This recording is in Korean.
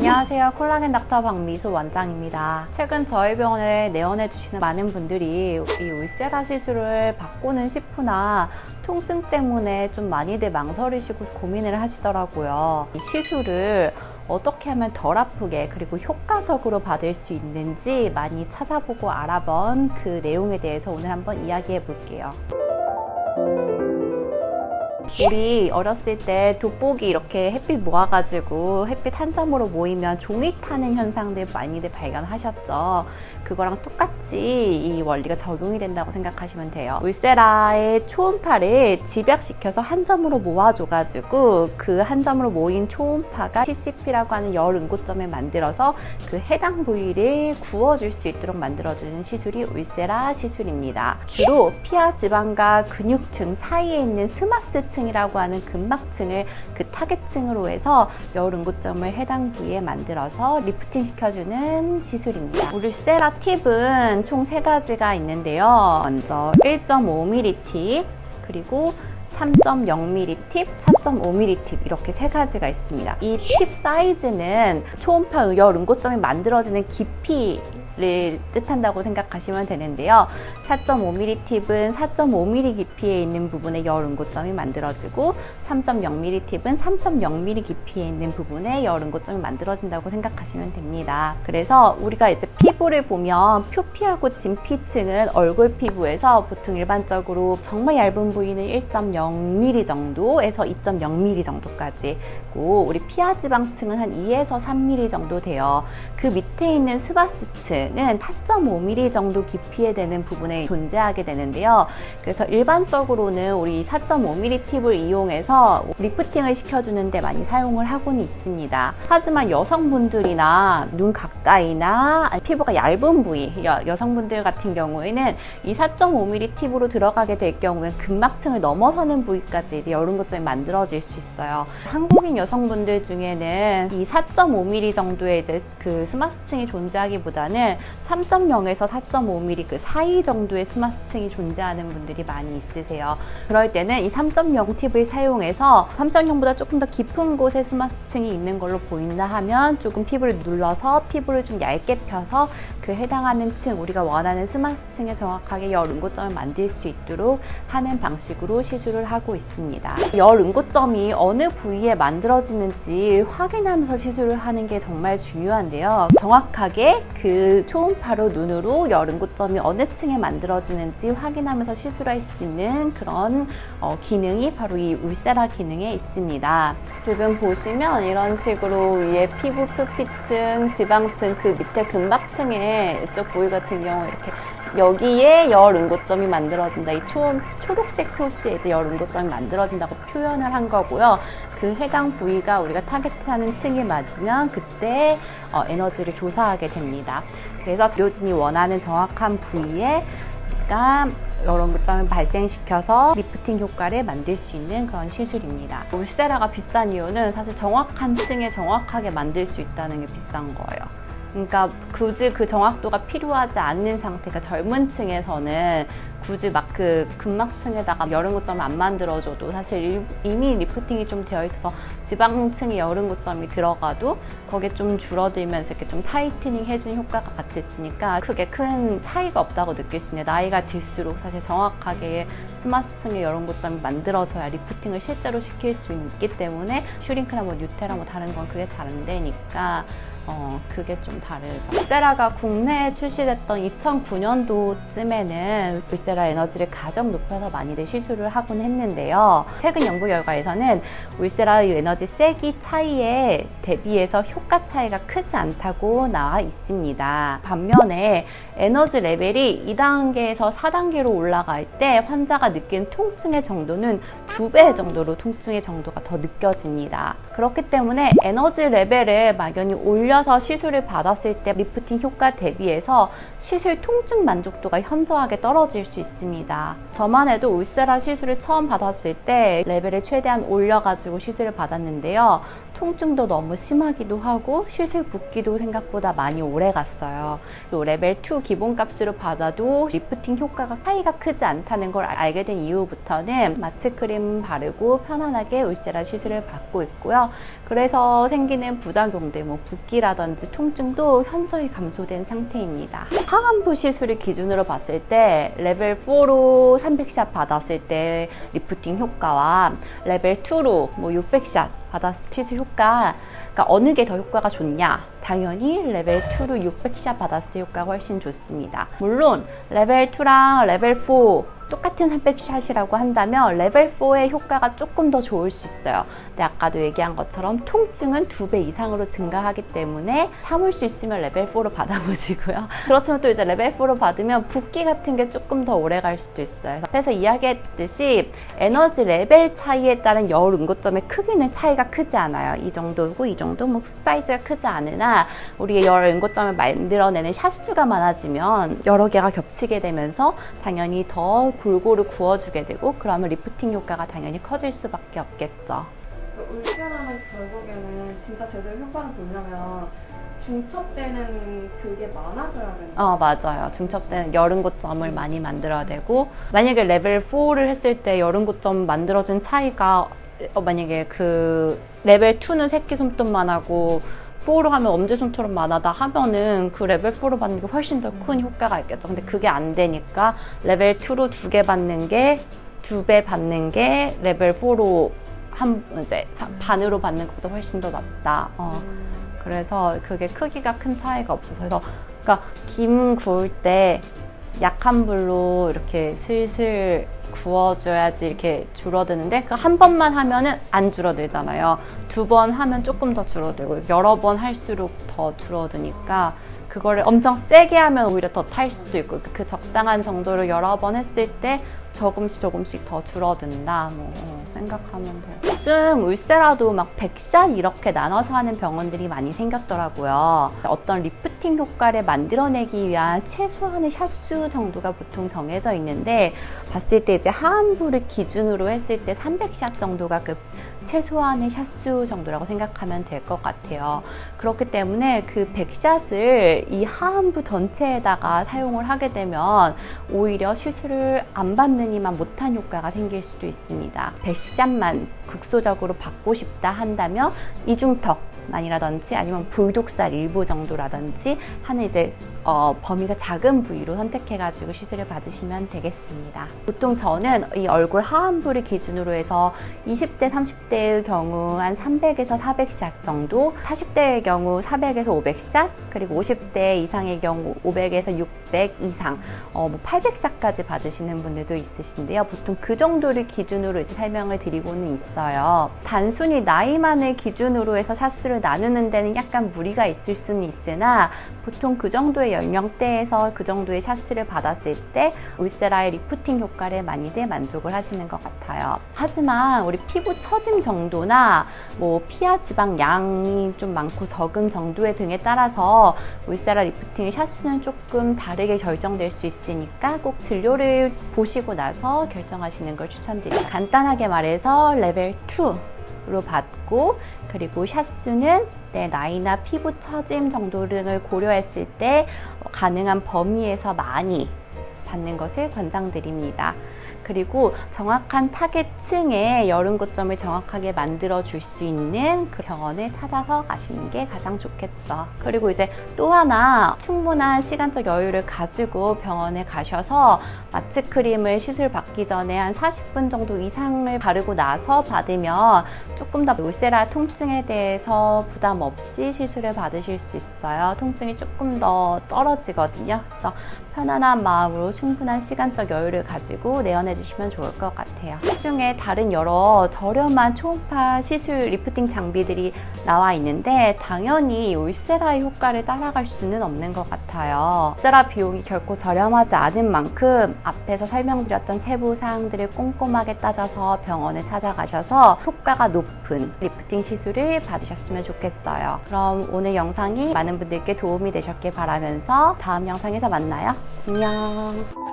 안녕하세요. 콜라겐 닥터 박미수 원장입니다. 최근 저희 병원에 내원해 주시는 많은 분들이 이 울세라 시술을 받고는 싶으나 통증 때문에 좀 많이들 망설이시고 고민을 하시더라고요. 이 시술을 어떻게 하면 덜 아프게 그리고 효과적으로 받을 수 있는지 많이 찾아보고 알아본 그 내용에 대해서 오늘 한번 이야기해 볼게요. 우리 어렸을 때 돋보기 이렇게 햇빛 모아가지고 햇빛 한 점으로 모이면 종이 타는 현상들 많이들 발견하셨죠. 그거랑 똑같이 이 원리가 적용이 된다고 생각하시면 돼요. 울세라의 초음파를 집약시켜서 한 점으로 모아줘가지고 그 한 점으로 모인 초음파가 TCP라고 하는 열 응고점을 만들어서 그 해당 부위를 구워줄 수 있도록 만들어주는 시술이 울세라 시술입니다. 주로 피하 지방과 근육층 사이에 있는 스마스층이라고 하는 근막층을 그 타겟층으로 해서 열 응고점을 해당 부위에 만들어서 리프팅 시켜주는 시술입니다. 울세라 팁은 총 3가지가 있는데요. 먼저 1.5mm 팁, 그리고 3.0mm 팁, 4.5mm 팁 이렇게 3가지가 있습니다. 이 팁 사이즈는 초음파 열 응고점이 만들어지는 깊이를 뜻한다고 생각하시면 되는데요. 4.5mm 팁은 4.5mm 깊이에 있는 부분에 열 응고점이 만들어지고 3.0mm 팁은 3.0mm 깊이에 있는 부분에 열 응고점이 만들어진다고 생각하시면 됩니다. 그래서 우리가 이제 피부를 보면 표피하고 진피층은 얼굴 피부에서 보통 일반적으로 정말 얇은 부위는 1.0mm 정도에서 2.0mm 정도까지 고 우리 피하지방층은 한 2에서 3mm 정도 돼요. 그 밑에 있는 스바스층은 4.5mm 정도 깊이에 되는 부분에 존재하게 되는데요. 그래서 일반적으로는 우리 4.5mm 팁을 이용해서 리프팅을 시켜주는데 많이 사용을 하고는 있습니다. 하지만 여성분들이나 눈 가까이나 피부가 얇은 부위, 여성분들 같은 경우에는 이 4.5mm 팁으로 들어가게 될 경우엔 근막층을 넘어서는 부위까지 이제 열 응고점이 만들어질 수 있어요. 한국인 여성분들 중에는 이 4.5mm 정도의 이제 그 스마스층이 존재하기보다는 3.0에서 4.5mm 그 사이 정도의 스마스층이 존재하는 분들이 많이 있으세요. 그럴 때는 이 3.0 팁을 사용해서 3.0보다 조금 더 깊은 곳에 스마스층이 있는 걸로 보인다 하면 조금 피부를 눌러서 피부를 좀 얇게 펴서 그 해당하는 층, 우리가 원하는 스마스층에 정확하게 열 응고점을 만들 수 있도록 하는 방식으로 시술을 하고 있습니다. 열 응고점이 어느 부위에 만들어지는지 확인하면서 시술을 하는 게 정말 중요한데요. 정확하게 그 초음파로 눈으로 열 응고점이 어느 층에 만들어지는지 확인하면서 시술할 수 있는 그런 기능이 바로 이 울세라 기능에 있습니다. 지금 보시면 이런 식으로 위에 피부 표피층, 지방층, 그 밑에 근막층에 이쪽 부위 같은 경우 이렇게 여기에 열 응고점이 만들어진다. 이 초록색 표시에 이제 열 응고점이 만들어진다고 표현을 한 거고요. 그 해당 부위가 우리가 타겟하는 층이 맞으면 그때 에너지를 조사하게 됩니다. 그래서 의료진이 원하는 정확한 부위에 우리가 열 응고점을 발생시켜서 리프팅 효과를 만들 수 있는 그런 시술입니다. 울세라가 비싼 이유는 사실 정확한 층에 정확하게 만들 수 있다는 게 비싼 거예요. 그러니까 굳이 그 정확도가 필요하지 않는 상태가 젊은 층에서는 굳이 막 그 근막층에다가 열 응고점을 안 만들어줘도 사실 이미 리프팅이 좀 되어 있어서 지방층에 열 응고점이 들어가도 거기에 좀 줄어들면서 이렇게 좀 타이트닝 해주는 효과가 같이 있으니까 크게 큰 차이가 없다고 느낄 수 있는데, 나이가 들수록 사실 정확하게 스마스층에 열 응고점이 만들어져야 리프팅을 실제로 시킬 수 있기 때문에 슈링크나 뭐 뉴테라 뭐 다른 건 그게 잘 안 되니까 그게 좀 다르죠. 울세라가 국내에 출시됐던 2009년도쯤에는 울세라 에너지를 가장 높여서 많이들 시술을 하곤 했는데요. 최근 연구 결과에서는 울세라 에너지 세기 차이에 대비해서 효과 차이가 크지 않다고 나와 있습니다. 반면에 에너지 레벨이 2단계에서 4단계로 올라갈 때 환자가 느끼는 통증의 정도는 2배 정도로 통증의 정도가 더 느껴집니다. 그렇기 때문에 에너지 레벨을 막연히 올려서 시술을 받았을 때 리프팅 효과 대비해서 시술 통증 만족도가 현저하게 떨어질 수 있습니다. 저만 해도 울세라 시술을 처음 받았을 때 레벨을 최대한 올려가지고 시술을 받았는데요. 통증도 너무 심하기도 하고 시술 붓기도 생각보다 많이 오래 갔어요. 또 레벨 2 기본값으로 받아도 리프팅 효과가 차이가 크지 않다는 걸 알게 된 이후부터는 마취크림 바르고 편안하게 울세라 시술을 받고 있고요. 그래서 생기는 부작용들, 뭐 붓기라든지 통증도 현저히 감소된 상태입니다. 하안부 시술을 기준으로 봤을 때 레벨 4로 300샷 받았을 때 리프팅 효과와 레벨 2로 뭐 600샷 받았을 시술 효과, 그러니까 어느 게 더 효과가 좋냐? 당연히 레벨 2로 600샷 받았을 때 효과가 훨씬 좋습니다. 물론 레벨 2랑 레벨 4 똑같은 300샷이라고 한다면 레벨 4의 효과가 조금 더 좋을 수 있어요. 근데 아까도 얘기한 것처럼 통증은 2배 이상으로 증가하기 때문에 참을 수 있으면 레벨 4로 받아보시고요. 그렇지만 또 이제 레벨 4로 받으면 붓기 같은 게 조금 더 오래 갈 수도 있어요. 그래서 이야기했듯이 에너지 레벨 차이에 따른 열 응고점의 크기는 차이가 크지 않아요. 이 정도고 이 정도 뭐 사이즈가 크지 않으나 우리의 열 응고점을 만들어내는 샷수가 많아지면 여러 개가 겹치게 되면서 당연히 더 골고루 구워주게 되고 그러면 리프팅 효과가 당연히 커질 수밖에 없겠죠. 울세라는 결국에는 진짜 제대로 효과를 보려면 중첩되는 그게 많아져야 되는 맞아요. 중첩되는 열응고점을 많이 만들어야 되고 만약에 레벨 4를 했을 때 열응고점 만들어진 차이가 만약에 그 레벨 2는 새끼손톱만 하고 4로 하면 엄지손톱만 하다 하면은 그 레벨 4로 받는 게 훨씬 더 큰 효과가 있겠죠. 근데 그게 안 되니까 레벨 2로 2개 받는 게 2배 받는 게 레벨 4로 이제 반으로 받는 것보다 훨씬 더 낫다. 그래서 그게 크기가 큰 차이가 없어서 그러니까 김 구울 때 약한 불로 이렇게 슬슬 구워줘야지 이렇게 줄어드는데 그 한 번만 하면은 안 줄어들잖아요. 2번 하면 조금 더 줄어들고 여러 번 할수록 더 줄어드니까 그거를 엄청 세게 하면 오히려 더 탈 수도 있고 그 적당한 정도로 여러 번 했을 때 조금씩 더 줄어든다 뭐 생각하면 돼요. 요즘 울세라도 막 100샷 이렇게 나눠서 하는 병원들이 많이 생겼더라고요. 어떤 리프팅 효과를 만들어내기 위한 최소한의 샷수 정도가 보통 정해져 있는데 봤을 때 이제 하안부를 기준으로 했을 때 300샷 정도가 그 최소한의 샷수 정도라고 생각하면 될 것 같아요. 그렇기 때문에 그 100샷을 이 하안부 전체에다가 사용을 하게 되면 오히려 시술을 안 받느니만 못한 효과가 생길 수도 있습니다. 100샷만 국소적으로 받고 싶다 한다면 이중턱만이라든지 아니면 불독살 일부 정도라든지 하는 이제 범위가 작은 부위로 선택해가지고 시술을 받으시면 되겠습니다. 보통 저는 이 얼굴 하안부를 기준으로 해서 20대, 30대의 경우 한 300에서 400샷 정도, 40대의 경우 400에서 500샷, 그리고 50대 이상의 경우 500에서 600 이상, 뭐 800샷까지 받으시는 분들도 있으신데요. 보통 그 정도를 기준으로 이제 설명을 드리고는 있어요. 단순히 나이만을 기준으로 해서 샷수를 나누는 데는 약간 무리가 있을 수는 있으나 보통 그 정도의 연령대에서 그 정도의 샷수를 받았을 때 울세라의 리프팅 효과를 많이들 만족을 하시는 것 같아요. 하지만 우리 피부 처짐 정도나 뭐 피하 지방 양이 좀 많고 적은 정도의 등에 따라서 울세라 리프팅의 샷수는 조금 다르게 결정될 수 있으니까 꼭 진료를 보시고 나서 결정하시는 걸 추천드려요. 간단하게 말해서 레벨 2로 받고 그리고 샷수는 내 나이나 피부 처짐 정도 등을 고려했을 때 가능한 범위에서 많이 받는 것을 권장드립니다. 그리고 정확한 타겟층의 열응고점을 정확하게 만들어 줄 수 있는 그 병원을 찾아서 가시는 게 가장 좋겠죠. 그리고 이제 또 하나 충분한 시간적 여유를 가지고 병원에 가셔서 마취 크림을 시술 받기 전에 한 40분 정도 이상을 바르고 나서 받으면 조금 더 울세라 통증에 대해서 부담 없이 시술을 받으실 수 있어요. 통증이 조금 더 떨어지거든요. 그래서 편안한 마음으로 충분한 시간적 여유를 가지고 내원해 주시면 좋을 것 같아요. 시중에 다른 여러 저렴한 초음파 시술 리프팅 장비들이 나와 있는데 당연히 울세라의 효과를 따라갈 수는 없는 것 같아요. 울세라 비용이 결코 저렴하지 않은 만큼 앞에서 설명드렸던 세부 사항들을 꼼꼼하게 따져서 병원에 찾아가셔서 효과가 높은 리프팅 시술을 받으셨으면 좋겠어요. 그럼 오늘 영상이 많은 분들께 도움이 되셨길 바라면서 다음 영상에서 만나요. 안녕.